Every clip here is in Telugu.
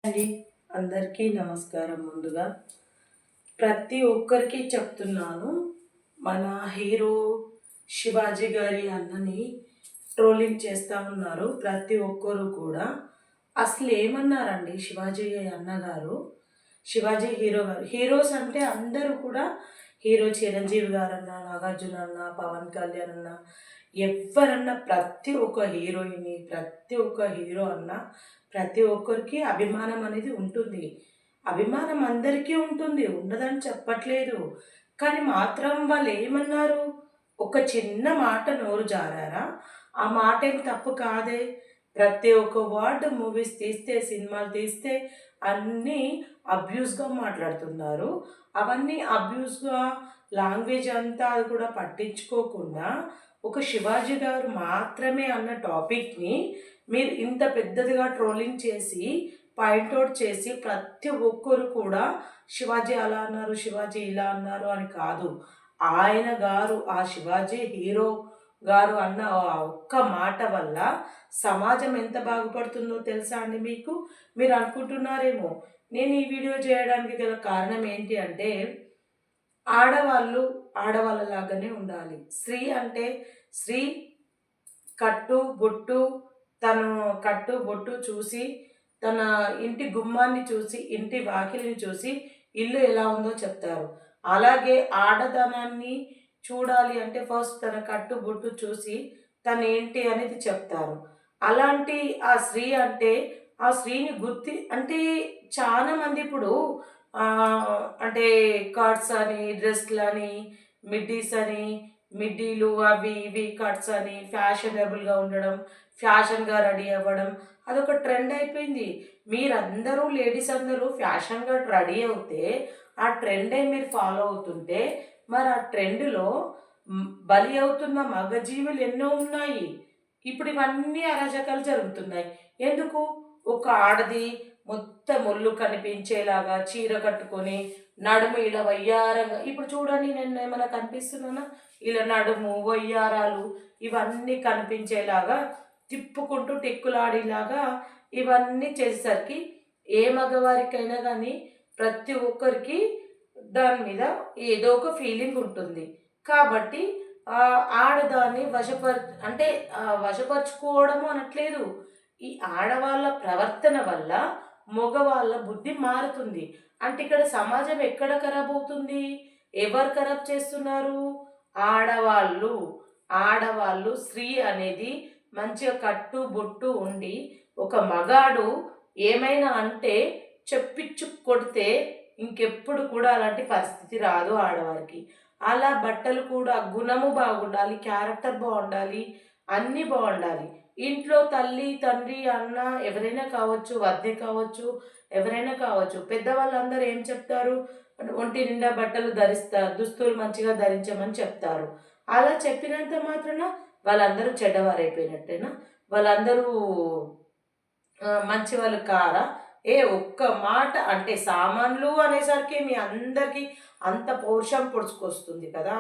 అండి అందరికీ నమస్కారం. ముందుగా ప్రతి ఒక్కరికి చెప్తున్నాను, మన హీరో శివాజీ గారి అన్నని ట్రోలింగ్ చేస్తూ ఉన్నారు ప్రతి ఒక్కరు కూడా. అసలు ఏమన్నారండి శివాజీ అన్నగారు, శివాజీ హీరో గారు. హీరోస్ అంటే అందరూ కూడా హీరో చిరంజీవి గారన్నా, నాగార్జున అన్న, పవన్ కళ్యాణ్ అన్న, ఎవరన్నా ప్రతి ఒక్క హీరోయిన్, ప్రతి ఒక్క హీరో అన్న, ప్రతి ఒక్కరికి అభిమానం అనేది ఉంటుంది. అభిమానం అందరికీ ఉంటుంది, ఉండదని చెప్పట్లేదు. కానీ మాత్రం వాళ్ళు ఏమన్నారు, ఒక చిన్న మాట నోరు జారారా, ఆ మాట ఏం తప్పు కాదే. ప్రతి ఒక్క వర్డ్ మూవీస్ తీస్తే, సినిమాలు తీస్తే అన్నీ అబ్యూస్గా మాట్లాడుతున్నారు. అవన్నీ అబ్యూస్గా లాంగ్వేజ్ అంతా అది కూడా పట్టించుకోకుండా ఒక శివాజీ గారు మాత్రమే అన్న టాపిక్ని మీరు ఇంత పెద్దదిగా ట్రోలింగ్ చేసి పాయింట్అవుట్ చేసి ప్రతి ఒక్కరు కూడా శివాజీ అలా అన్నారు, శివాజీ ఇలా అన్నారు అని కాదు. ఆయన గారు, ఆ శివాజీ హీరో గారు అన్న ఆ ఒక్క మాట వల్ల సమాజం ఎంత బాగుపడుతుందో తెలుసా అండి మీకు? మీరు అనుకుంటున్నారేమో. నేను ఈ వీడియో చేయడానికి గల కారణం ఏంటి అంటే, ఆడవాళ్ళు ఆడవాళ్ళలాగానే ఉండాలి. స్త్రీ అంటే స్త్రీ కట్టు బొట్టు, తను కట్టు బొట్టు చూసి, తన ఇంటి గుమ్మాన్ని చూసి, ఇంటి వాకిలిని చూసి ఇల్లు ఎలా ఉందో చెప్తారు. అలాగే ఆడదనాన్ని చూడాలి అంటే ఫస్ట్ తన కట్టు బొట్టు చూసి తను ఏంటి అనేది చెప్తారు. అలాంటి ఆ స్త్రీ అంటే, ఆ స్త్రీని అంటే చాలామంది ఇప్పుడు అంటే కట్స్ అని, డ్రెస్లని, మిడ్డీస్ అని, మిడ్డీలు అవి ఇవి కట్స్ అని ఫ్యాషనబుల్గా ఉండడం, ఫ్యాషన్గా రెడీ అవ్వడం అదొక ట్రెండ్ అయిపోయింది. మీరందరూ లేడీస్ అందరూ ఫ్యాషన్గా రెడీ అవుతే ఆ ట్రెండే మీరు ఫాలో అవుతుంటే, మరి ఆ ట్రెండ్లో బలి అవుతున్న మగజీవులు ఎన్నో ఉన్నాయి. ఇప్పుడు ఇవన్నీ అరాజకాలు జరుగుతున్నాయి. ఎందుకు? ఒక ఆడది మొత్తం ఒళ్ళు కనిపించేలాగా చీర కట్టుకొని నడుము ఇలా వయ్యారంగా, ఇప్పుడు చూడండి నేను ఏమైనా కనిపిస్తున్నానా? ఇలా నడుము వయ్యారాలు ఇవన్నీ కనిపించేలాగా తిప్పుకుంటూ టిక్కులాడేలాగా ఇవన్నీ చేసేసరికి ఏ మగవారికైనా కానీ ప్రతి ఒక్కరికి దాని మీద ఏదో ఒక ఫీలింగ్ ఉంటుంది. కాబట్టి ఆడదాన్ని అంటే వశపరుచుకోవడము అనట్లేదు. ఈ ఆడవాళ్ళ ప్రవర్తన వల్ల మగవాళ్ళ బుద్ధి మారుతుంది. అంటే ఇక్కడ సమాజం ఎక్కడ ఖరాబ్ అవుతుంది? ఎవరు ఖరాబ్ చేస్తున్నారు? ఆడవాళ్ళు. ఆడవాళ్ళు స్త్రీ అనేది మంచిగా కట్టు బొట్టు ఉండి, ఒక మగాడు ఏమైనా అంటే చెప్పించు కొడితే ఇంకెప్పుడు కూడా అలాంటి పరిస్థితి రాదు ఆడవారికి. అలా బట్టలు కూడా గుణము బాగుండాలి, క్యారెక్టర్ బాగుండాలి, అన్నీ బాగుండాలి. ఇంట్లో తల్లి తండ్రి అన్న ఎవరైనా కావచ్చు, వద్దె కావచ్చు, ఎవరైనా కావచ్చు, పెద్దవాళ్ళందరూ ఏం చెప్తారు? ఒంటి నిండా బట్టలు దుస్తులు మంచిగా ధరించమని చెప్తారు. అలా చెప్పినంత మాత్రాన వాళ్ళందరూ చెడ్డవారైపోయినట్టేనా? వాళ్ళందరూ మంచి వాళ్ళు కారా? ఒక్క మాట అంటే సామాన్లు అనేసరికి మీ అందరికీ అంత పౌరుషం పొడుచుకొస్తుంది కదా.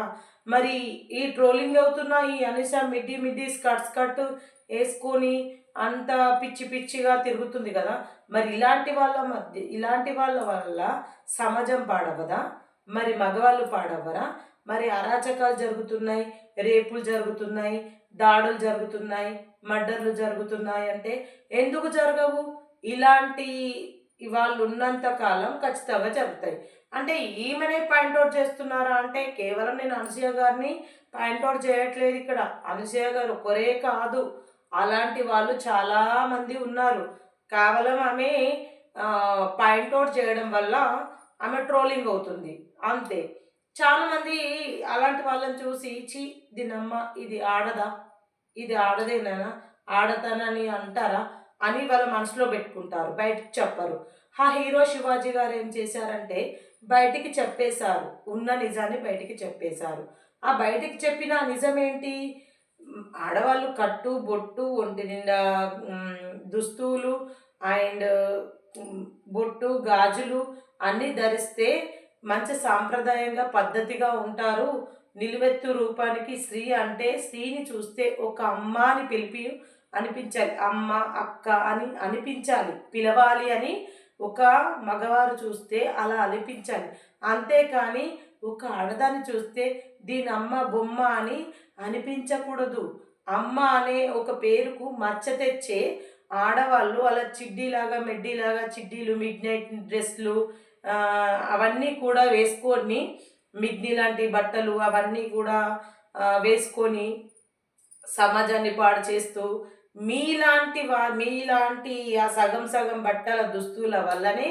మరి ఈ ట్రోలింగ్ అవుతున్న ఈ అనీష మిడ్డీ స్కర్ట్ వేసుకొని అంత పిచ్చి పిచ్చిగా తిరుగుతుంది కదా. మరి ఇలాంటి వాళ్ళ వల్ల సమాజం పాడవదా? మరి మగవాళ్ళు పాడవరా? మరి అరాచకాలు జరుగుతున్నాయి, రేపులు జరుగుతున్నాయి, దాడులు జరుగుతున్నాయి, మర్డర్లు జరుగుతున్నాయి అంటే ఎందుకు జరగవు? ఇలాంటి వాళ్ళు ఉన్నంత కాలం ఖచ్చితంగా జరుగుతాయి. అంటే ఈమెనే పాయింట్అవుట్ చేస్తున్నారా అంటే, కేవలం నేను అనసూయ గారిని పాయింట్అవుట్ చేయట్లేదు ఇక్కడ. అనసూయ గారు ఒక్కరే కాదు, అలాంటి వాళ్ళు చాలామంది ఉన్నారు. కేవలం ఆమె పాయింట్అవుట్ చేయడం వల్ల ఆమె ట్రోలింగ్ అవుతుంది అంతే. చాలామంది అలాంటి వాళ్ళని చూసి దీనమ్మ ఇది ఆడదా, ఇది ఆడదేనా, ఆడతానని అంటారా అని వాళ్ళ మనసులో పెట్టుకుంటారు, బయటకు చెప్పరు. ఆ హీరో శివాజీ గారు ఏం చేశారంటే బయటికి చెప్పేశారు, ఉన్న నిజాన్ని బయటికి చెప్పేశారు. ఆ బయటికి చెప్పిన నిజం ఏంటి? ఆడవాళ్ళు కట్టు బొట్టు ఒంటి నిండా దుస్తులు అండ్ బొట్టు గాజులు అన్నీ ధరిస్తే మంచి సాంప్రదాయంగా పద్ధతిగా ఉంటారు. నిలువెత్తు రూపానికి స్త్రీ అంటే స్త్రీని చూస్తే ఒక అమ్మ అని అనిపించాలి, అమ్మ అక్క అని అనిపించాలి, పిలవాలి అని ఒక మగవారు చూస్తే అలా అనిపించాలి. అంతేకాని ఒక ఆడదాన్ని చూస్తే దీని అమ్మ బొమ్మ అని అనిపించకూడదు. అమ్మ అనే ఒక పేరుకు మచ్చ తెచ్చే ఆడవాళ్ళు అలా చిడ్డీలాగా, మెడ్డీలాగా చిడ్డీలు, మిడ్ నైట్ డ్రెస్లు అవన్నీ కూడా వేసుకొని మిడ్డీ లాంటి బట్టలు అవన్నీ కూడా వేసుకొని సమాజాన్ని పాడు చేస్తూ మీలాంటి ఆ సగం సగం బట్టల దుస్తుల వల్లనే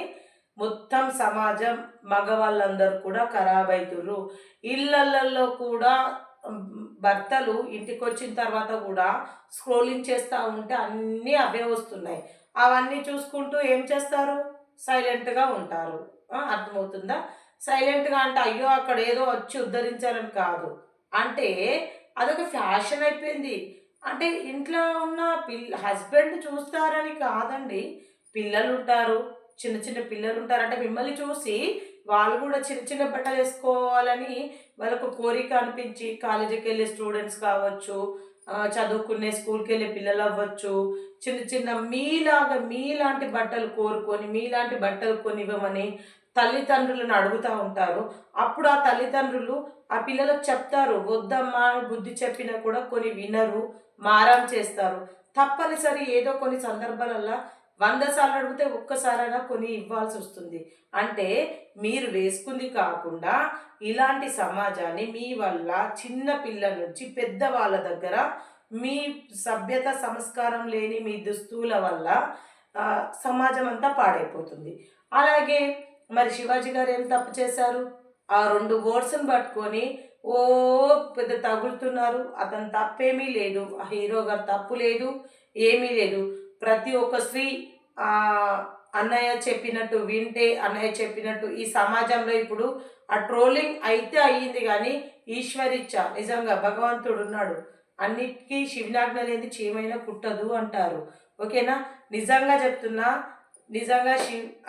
మొత్తం సమాజం మగవాళ్ళందరూ కూడా ఖరాబ్ అవుతుర్రు. ఇళ్ళల్లో కూడా భర్తలు ఇంటికి వచ్చిన తర్వాత కూడా స్క్రోలింగ్ చేస్తూ ఉంటే అన్నీ అవే వస్తున్నాయి. అవన్నీ చూసుకుంటూ ఏం చేస్తారు? సైలెంట్గా ఉంటారు. అర్థమవుతుందా? సైలెంట్గా అంటే అయ్యో అక్కడ ఏదో వచ్చి ఉద్ధరించాలని కాదు. అంటే అదొక ఫ్యాషన్ అయిపోయింది. అంటే ఇంట్లో ఉన్న హస్బెండ్ చూస్తారని కాదండి. పిల్లలుంటారు. చిన్న చిన్న పిల్లలుంటారు. అంటే మిమ్మల్ని చూసి వాళ్ళు కూడా చిన్న చిన్న బట్టలేసుకోవాలని వాళ్ళకు కోరిక అనిపించి కాలేజీకెళ్ళే స్టూడెంట్స్ కావచ్చు, చదువుకునే స్కూల్‌కెళ్ళే పిల్లలవ్వచ్చు. చిన్న చిన్న మీలాంటి బట్టలు కోరుకొని, మీలాంటి బట్టలు కొనివ్వమని తల్లిదండ్రులను అడుగుతా ఉంటారు. అప్పుడు ఆ తల్లిదండ్రులు ఆ పిల్లలకు చెప్తారు. వద్దమ్మా అని బుద్ధి చెప్పినా కూడా కొన్ని వినరు. మారం చేస్తారు. తప్పనిసరి ఏదో కొన్ని సందర్భాలల్ల 100 సార్లు అడిగితే ఒక్కసారైనా కొని ఇవ్వాల్సొస్తుంది. అంటే మీరు వేసుకుంది కాకుండా ఇలాంటి సమాజాన్ని మీ వల్ల చిన్న పిల్లల నుంచి పెద్దవాళ్ళ దగ్గర మీ సభ్యత, సంస్కారం లేని మీ దుస్తుల వల్ల సమాజం అంతా పాడైపోతుంది. అలాగే మరి శివాజీ గారు ఏం తప్పు చేశారు? ఆ 2 వర్డ్స్‌ని పట్టుకొని ఓ పెద్ద తగులుతున్నారు. అతని తప్పేమీ లేదు. ఆ హీరో గారి తప్పు లేదు. ఏమీ లేదు. ప్రతి ఒక్క స్త్రీ అన్నయ్య చెప్పినట్టు వింటే, అన్నయ్య చెప్పినట్టు ఈ సమాజంలో ఇప్పుడు ఆ ట్రోలింగ్ అయితే అయ్యింది కానీ ఈశ్వరిచ్చ నిజంగా భగవంతుడున్నాడు. అన్నిటికీ శివునాజ్ఞ లేనిది చీమైనా కుట్టదు అంటారు. ఓకేనా? నిజంగా చెప్తున్నా. నిజంగా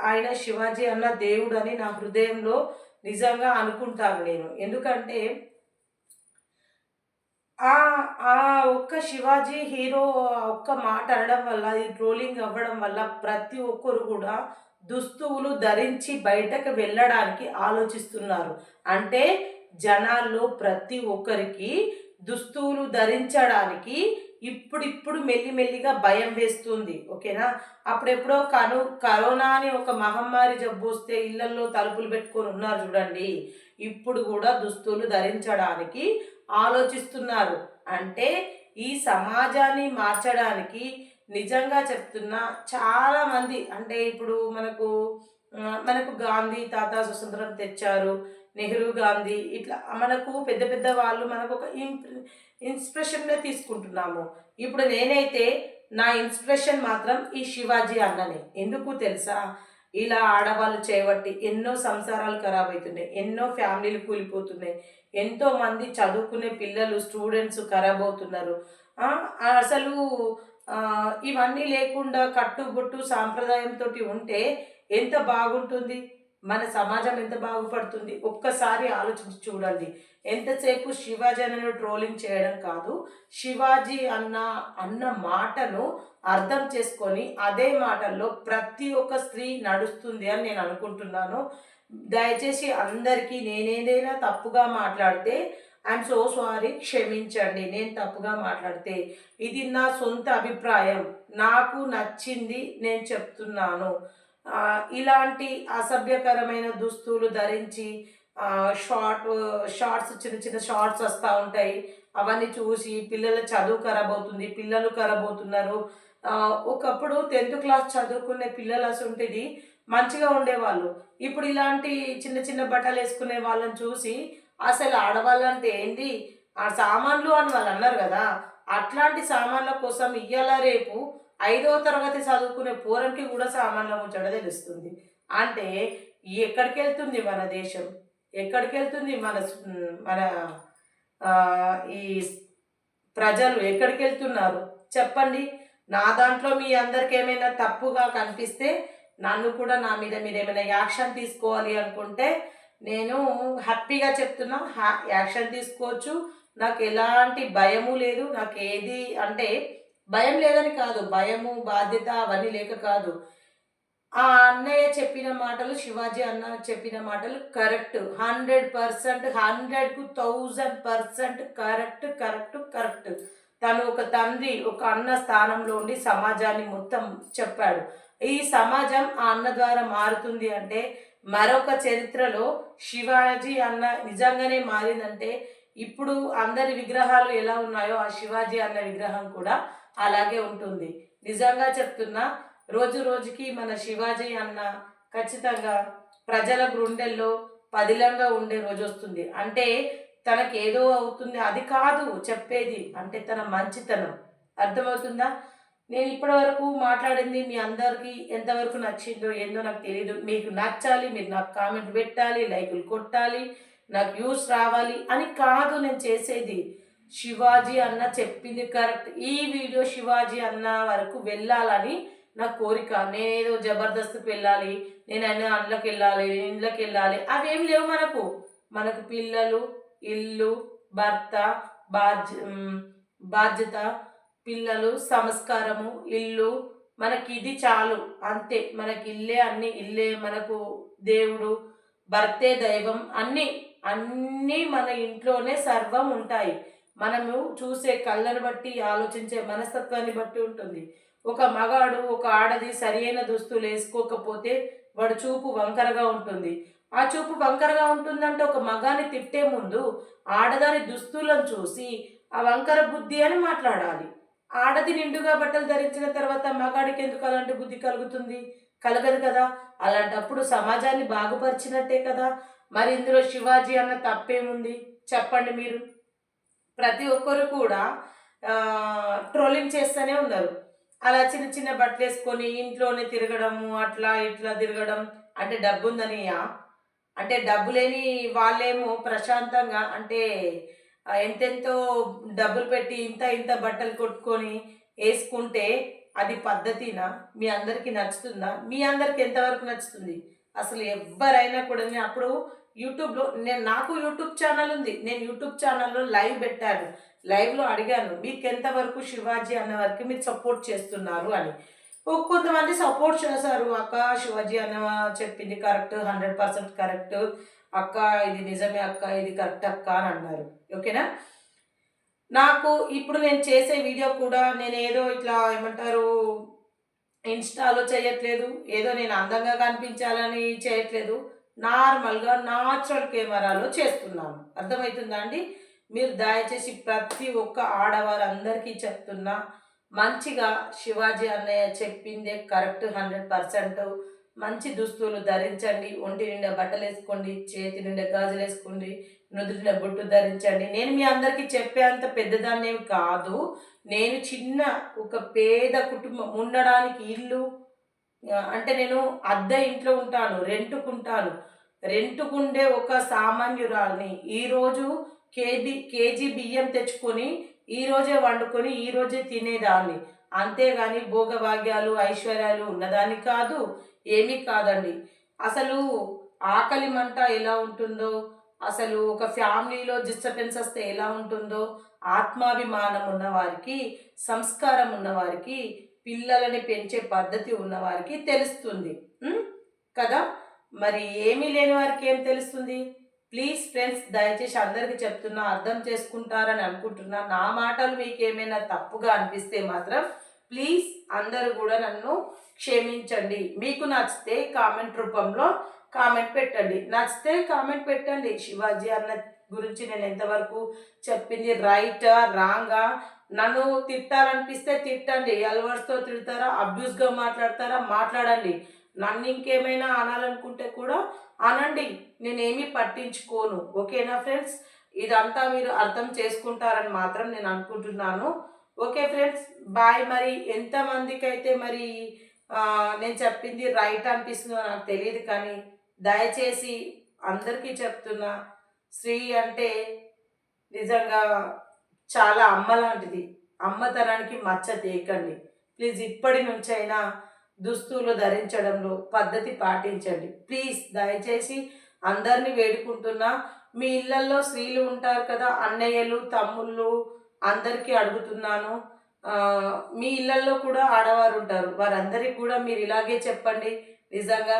ఆయన శివాజీ అన్న దేవుడని నా హృదయంలో నిజంగా అనుకుంటాను నేను. ఎందుకంటే ఆ ఆ ఒక్క శివాజీ హీరో ఒక్క మాట అనడం వల్ల, ఈ ట్రోలింగ్ అవ్వడం వల్ల ప్రతి ఒక్కరు కూడా దుస్తువులు ధరించి బయటకు వెళ్ళడానికి ఆలోచిస్తున్నారు. అంటే జనాల్లో ప్రతి ఒక్కరికి దుస్తువులు ధరించడానికి ఇప్పుడిప్పుడు మెల్లిమెల్లిగా భయం వేస్తుంది. ఓకేనా? అప్పుడెప్పుడో కరోనా అని ఒక మహమ్మారి జబ్బు వస్తే ఇళ్లల్లో తలుపులు పెట్టుకొని ఉన్నారు చూడండి. ఇప్పుడు కూడా దుస్తులు ధరించడానికి ఆలోచిస్తున్నారు. అంటే ఈ సమాజాన్ని మార్చడానికి నిజంగా చెప్తున్నా చాలామంది అంటే ఇప్పుడు మనకు గాంధీ తాత స్వతంత్రం తెచ్చారు. నెహ్రూ గాంధీ ఇట్లా మనకు పెద్ద పెద్ద వాళ్ళు మనకు ఒక ఇన్స్పిరేషన్‌గా తీసుకుంటున్నాము. ఇప్పుడు నేనైతే నా ఇన్స్పిరేషన్ మాత్రం ఈ శివాజీ అన్ననే. ఎందుకు తెలుసా? ఇలా ఆడవాళ్ళు చేయబట్టి ఎన్నో సంసారాలు ఖరాబ్ అవుతున్నాయి. ఎన్నో ఫ్యామిలీలు కూలిపోతున్నాయి. ఎంతోమంది చదువుకునే పిల్లలు స్టూడెంట్స్ ఖరాబ్ అవుతున్నారు. అసలు ఇవన్నీ లేకుండా కట్టుబొట్టు సాంప్రదాయంతో ఉంటే ఎంత బాగుంటుంది? మన సమాజం ఎంత బాగుపడుతుంది? ఒక్కసారి ఆలోచించి చూడండి. ఎంతసేపు శివాజీ అన్నను ట్రోలింగ్ చేయడం కాదు, శివాజీ అన్న మాటను అర్థం చేసుకొని అదే మాటల్లో ప్రతి ఒక్క స్త్రీ నడుస్తుంది అని నేను అనుకుంటున్నాను. దయచేసి అందరికీ నేనేదైనా తప్పుగా మాట్లాడితే ఐఎమ్ సో సారీ, క్షమించండి. నేను తప్పుగా మాట్లాడితే ఇది నా సొంత అభిప్రాయం, నాకు నచ్చింది నేను చెప్తున్నాను. ఇలాంటి అసభ్యకరమైన దుస్తులు ధరించి షార్ట్స్ చిన్న చిన్న షార్ట్స్ వస్తూ ఉంటాయి. అవన్నీ చూసి పిల్లల చదువు ఖరాబ్ అవుతుంది. పిల్లలు ఖరాబ్ అవుతున్నారు. ఒకప్పుడు 10th క్లాస్ చదువుకునే పిల్లలు అసొంటిది మంచిగా ఉండేవాళ్ళు. ఇప్పుడు ఇలాంటి చిన్న చిన్న బట్టలు వేసుకునే వాళ్ళని చూసి అసలు ఆడవాళ్ళంటే ఏంది? ఆ సామాన్లు అని వాళ్ళు అన్నారు కదా! అట్లాంటి సామాన్ల కోసం ఇయ్యాల రేపు 5వ తరగతి చదువుకునే పోరనికి కూడా సామాన్ల ముచ్చట తెలుస్తుంది. అంటే ఎక్కడికెళ్తుంది మన దేశం? ఎక్కడికెళ్తుంది మన ఈ ప్రజలు ఎక్కడికెళ్తున్నారు? చెప్పండి. నా దాంట్లో మీ అందరికి ఏమైనా తప్పుగా కనిపిస్తే నన్ను కూడా నా మీద మీరేమైనా యాక్షన్ తీసుకోవాలి అనుకుంటే నేను హ్యాపీగా చెప్తున్నా, యాక్షన్ తీసుకోవచ్చు. నాకు ఎలాంటి భయము లేదు. నాకేది అంటే భయం లేదని కాదు, భయము, బాధ్యత అవన్నీ లేక కాదు. ఆ అన్నయ్య చెప్పిన మాటలు, శివాజీ అన్న చెప్పిన మాటలు కరెక్ట్. 100%, 100కు 1000% correct, correct, correct. తను ఒక తండ్రి, ఒక అన్న స్థానంలో ఉండి సమాజాన్ని మొత్తం చెప్పాడు. ఈ సమాజం ఆ అన్న ద్వారా మారుతుంది అంటే, మరొక చరిత్రలో శివాజీ అన్న నిజంగానే మారిందంటే, ఇప్పుడు అందరి విగ్రహాలు ఎలా ఉన్నాయో ఆ శివాజీ అన్న విగ్రహం కూడా అలాగే ఉంటుంది. నిజంగా చెప్తున్నా, రోజు రోజుకి మన శివాజీ అన్న ఖచ్చితంగా ప్రజల గుండెల్లో పదిలంగా ఉండే రోజు వస్తుంది. అంటే తనకేదో అవుతుంది అది కాదు చెప్పేది, అంటే తన మంచితనం. అర్థమవుతుందా? నేను ఇప్పటి వరకు మాట్లాడింది మీ అందరికీ ఎంతవరకు నచ్చిందో ఏందో నాకు తెలియదు. మీకు నచ్చాలి, మీరు నాకు కామెంట్ పెట్టాలి, లైకులు కొట్టాలి, నాకు వ్యూస్ రావాలి అని కాదు నేను చేసేది. శివాజీ అన్న చెప్పింది కరెక్ట్. ఈ వీడియో శివాజీ అన్న వరకు వెళ్ళాలని నా కోరిక. నేనేదో జబర్దస్త్కి వెళ్ళాలి, నేను అందులోకి వెళ్ళాలి, ఇంట్లోకి వెళ్ళాలి, అవేం లేవు మనకు. మనకు పిల్లలు, ఇల్లు, భర్త, బాధ్యత, పిల్లలు, సంస్కారము, ఇల్లు, మనకి ఇది చాలు అంతే. మనకి ఇల్లే అన్ని, ఇల్లే మనకు దేవుడు, భర్తే దైవం, అన్నీ అన్నీ మన ఇంట్లోనే సర్వం ఉంటాయి. మనము చూసే కళ్ళను బట్టి, ఆలోచించే మనస్తత్వాన్ని బట్టి ఉంటుంది. ఒక మగాడు, ఒక ఆడది సరియైన దుస్తులు వేసుకోకపోతే వాడు చూపు వంకరగా ఉంటుంది. ఆ చూపు వంకరగా ఉంటుందంటే ఒక మగాన్ని తిట్టే ముందు ఆడదాని దుస్తులను చూసి ఆ వంకర బుద్ధి అని మాట్లాడాలి. ఆడది నిండుగా బట్టలు ధరించిన తర్వాత మగాడికి ఎందుకు అలాంటి బుద్ధి కలుగుతుంది? కలగదు కదా. అలాంటప్పుడు సమాజాన్ని బాగుపరిచినట్టే కదా. మరి ఇందులో శివాజీ అన్న తప్పేముంది చెప్పండి మీరు? ప్రతి ఒక్కరు కూడా ట్రోలింగ్ చేస్తూనే ఉన్నారు. అలా చిన్న చిన్న బట్టలు వేసుకొని ఇంట్లోనే తిరగడము, అట్లా ఇట్లా తిరగడం అంటే డబ్బుందనియా? అంటే డబ్బు లేని వాళ్ళేమో ప్రశాంతంగా అంటే ఎంతెంతో డబ్బులు పెట్టి ఇంత ఇంత బట్టలు కొట్టుకొని వేసుకుంటే అది పద్ధతినా? మీ అందరికీ నచ్చుతుందా? మీ అందరికి ఎంతవరకు నచ్చుతుంది? అసలు ఎవరైనా కూడా నేను అప్పుడు యూట్యూబ్లో నాకు యూట్యూబ్ ఛానల్ ఉంది. నేను యూట్యూబ్ ఛానల్లో లైవ్ పెట్టాను. లైవ్లో అడిగాను, మీకు ఎంతవరకు శివాజీ అన్న వరకు మీరు సపోర్ట్ చేస్తున్నారు అని. కొంతమంది సపోర్ట్ చేశారు. అక్క శివాజీ అన్న చెప్పింది కరెక్ట్, 100% కరెక్ట్ అక్క, ఇది నిజమే అక్క, ఇది కరెక్ట్ అక్క అని అన్నారు. ఓకేనా? నాకు ఇప్పుడు నేను చేసే వీడియో కూడా నేను ఏదో ఇట్లా ఏమంటారు ఇన్స్టాలో చేయట్లేదు, ఏదో నేను అందంగా కనిపించాలని చేయట్లేదు. నార్మల్గా నాచురల్ కెమెరాలో చేస్తున్నాను. అర్థమవుతుందా అండి? మీరు దయచేసి ప్రతి ఒక్క ఆడవారందరికీ చెప్తున్నా, మంచిగా శివాజీ అన్నయ్య చెప్పిందే కరెక్ట్ 100%. మంచి దుస్తులు ధరించండి, ఒంటి నిండా బట్టలు వేసుకోండి, చేతి నిండా గాజులు వేసుకోండి, నుదుటిన బొట్టు ధరించండి. నేను మీ అందరికీ చెప్పేంత పెద్దదాన్నేమి కాదు. నేను చిన్న ఒక పేద కుటుంబం, ఉండడానికి ఇల్లు అంటే నేను అద్దె ఇంట్లో ఉంటాను, రెంటుకుంటాను. రెంటుకుండే ఒక సామాన్యురాల్ని. ఈరోజు కేజీ బియ్యం తెచ్చుకొని ఈరోజే వండుకొని ఈరోజే తినేదాన్ని. అంతేగాని భోగభాగ్యాలు, ఐశ్వర్యాలు ఉన్నదాన్ని కాదు, ఏమీ కాదండి. అసలు ఆకలి మంట ఎలా ఉంటుందో, అసలు ఒక ఫ్యామిలీలో డిస్టర్బెన్స్ వస్తే ఎలా ఉంటుందో, ఆత్మాభిమానం ఉన్నవారికి, సంస్కారం ఉన్నవారికి, పిల్లలని పెంచే పద్ధతి ఉన్నవారికి తెలుస్తుంది కదా. మరి ఏమీ లేని వారికి ఏం తెలుస్తుంది? ప్లీజ్ ఫ్రెండ్స్, దయచేసి అందరికీ చెప్తున్నా, అర్థం చేసుకుంటారని అనుకుంటున్నా. నా మాటలు మీకు ఏమైనా తప్పుగా అనిపిస్తే మాత్రం ప్లీజ్ అందరూ కూడా నన్ను క్షమించండి. మీకు నచ్చితే కామెంట్ రూపంలో కామెంట్ పెట్టండి. నచ్చితే కామెంట్ పెట్టండి. శివాజీ అన్న గురించి నేను ఎంతవరకు చెప్పింది రైటా రాంగా? నన్ను తిట్టాలనిపిస్తే తిట్టండి. ఎల్వర్స్తో తిడతారా, అబ్యూస్గా మాట్లాడతారా, మాట్లాడండి. నన్ను ఇంకేమైనా అనాలనుకుంటే కూడా అనండి, నేనేమీ పట్టించుకోను. ఓకేనా ఫ్రెండ్స్? ఇదంతా మీరు అర్థం చేసుకుంటారని మాత్రం నేను అనుకుంటున్నాను. Okay friends, bye. మరి ఎంతమందికి అయితే మరి నేను చెప్పింది రైట్ అనిపిస్తుందో నాకు తెలియదు, కానీ దయచేసి అందరికీ చెప్తున్నా, స్త్రీ అంటే నిజంగా చాలా అమ్మ లాంటిది. అమ్మతనానికి మచ్చ తేకండి ప్లీజ్. ఇప్పటి నుంచైనా దుస్తులు ధరించడంలో పద్ధతి పాటించండి ప్లీజ్. దయచేసి అందరినీ వేడుకుంటున్నా. మీ ఇళ్ళల్లో స్త్రీలు ఉంటారు కదా, అన్నయ్యలు, తమ్ముళ్ళు, అందరికీ అడుగుతున్నాను. మీ ఇళ్ళల్లో కూడా ఆడవారు ఉంటారు, వారందరికీ కూడా మీరు ఇలాగే చెప్పండి. నిజంగా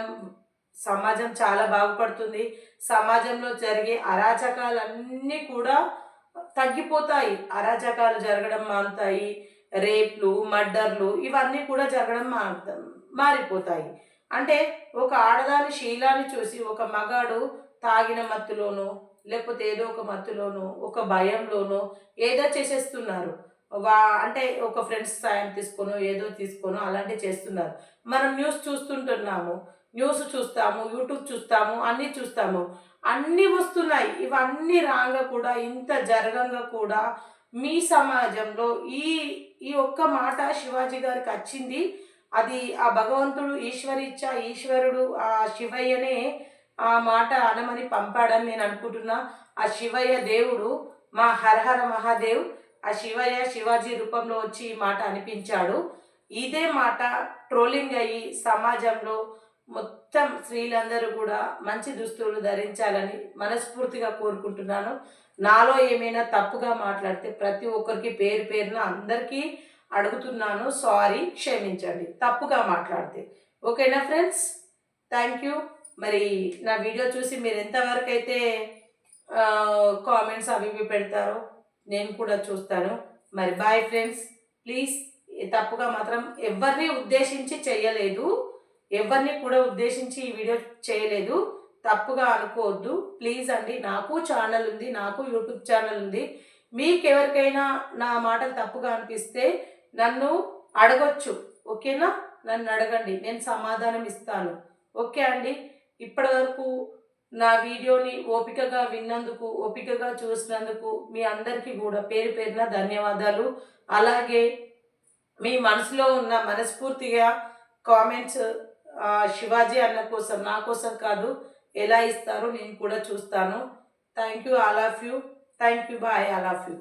సమాజం చాలా బాగుపడుతుంది. సమాజంలో జరిగే అరాచకాలన్నీ కూడా తగ్గిపోతాయి. అరాచకాలు జరగడం మానుతాయి. రేప్‌లు, మర్డర్‌లు ఇవన్నీ కూడా జరగడం మారిపోతాయి. అంటే ఒక ఆడదాని శీలాన్ని చూసి ఒక మగాడు తాగిన మత్తులోనో, లేకపోతే ఏదో ఒక మత్తులోనో, ఒక భయంలోనో ఏదో చేసేస్తున్నారు. అంటే ఒక ఫ్రెండ్స్ సాయం తీసుకోనో, ఏదో తీసుకోనో అలాంటివి చేస్తున్నారు. మనం న్యూస్ చూస్తుంటున్నాము. న్యూస్ చూస్తాము, యూట్యూబ్ చూస్తాము, అన్నీ చూస్తాము. అన్నీ వస్తున్నాయి. ఇవన్నీ రాంగా కూడా ఇంత జరగంగా కూడా మీ సమాజంలో ఈ ఈ ఒక్క మాట శివాజీ గారికచ్చింది. అది ఆ భగవంతుడు ఈశ్వరుడు ఆ శివయ్యనే ఆ మాట అనమని పంపాడని నేను అనుకుంటున్నా. ఆ శివయ్య దేవుడు మా హరహర మహాదేవ్ ఆ శివయ్య శివాజీ రూపంలో వచ్చి ఈ మాట అనిపించాడు. ఇదే మాట ట్రోలింగ్ అయ్యి సమాజంలో మొత్తం స్త్రీలందరూ కూడా మంచి దుస్తులు ధరించాలని మనస్ఫూర్తిగా కోరుకుంటున్నాను. నాలో ఏమైనా తప్పుగా మాట్లాడితే ప్రతి ఒక్కరికి పేరు పేరున అందరికీ అడుగుతున్నాను. సారీ, క్షమించండి తప్పుగా మాట్లాడితే. ఓకేనా ఫ్రెండ్స్? Thank you. మరి నా వీడియో చూసి మీరు ఎంతవరకు అయితే కామెంట్స్ అవి ఇవి పెడతారో నేను కూడా చూస్తాను. మరి బాయ్ ఫ్రెండ్స్. ప్లీజ్ తప్పుగా మాత్రం ఎవరిని ఉద్దేశించి చేయలేదు. ఎవరిని కూడా ఉద్దేశించి ఈ వీడియో చేయలేదు. తప్పుగా అనుకోవద్దు ప్లీజ్ అండి. నాకు ఛానల్ ఉంది, నాకు యూట్యూబ్ ఛానల్ ఉంది. మీకెవరికైనా నా మాటలు తప్పుగా అనిపిస్తే నన్ను అడగొచ్చు. ఓకేనా? నన్ను అడగండి, నేను సమాధానం ఇస్తాను. ఓకే అండి. ఇప్పటి వరకు నా వీడియోని ఓపికగా విన్నందుకు, ఓపికగా చూసినందుకు మీ అందరికీ కూడా పేరు పేరున ధన్యవాదాలు. అలాగే మీ మనసులో ఉన్న మనస్ఫూర్తిగా కామెంట్స్ శివాజీ అన్న కోసం, నా కోసం కాదు, ఎలా ఇస్తారో నేను కూడా చూస్తాను. Thank you all of you. Thank you. Bye all of you.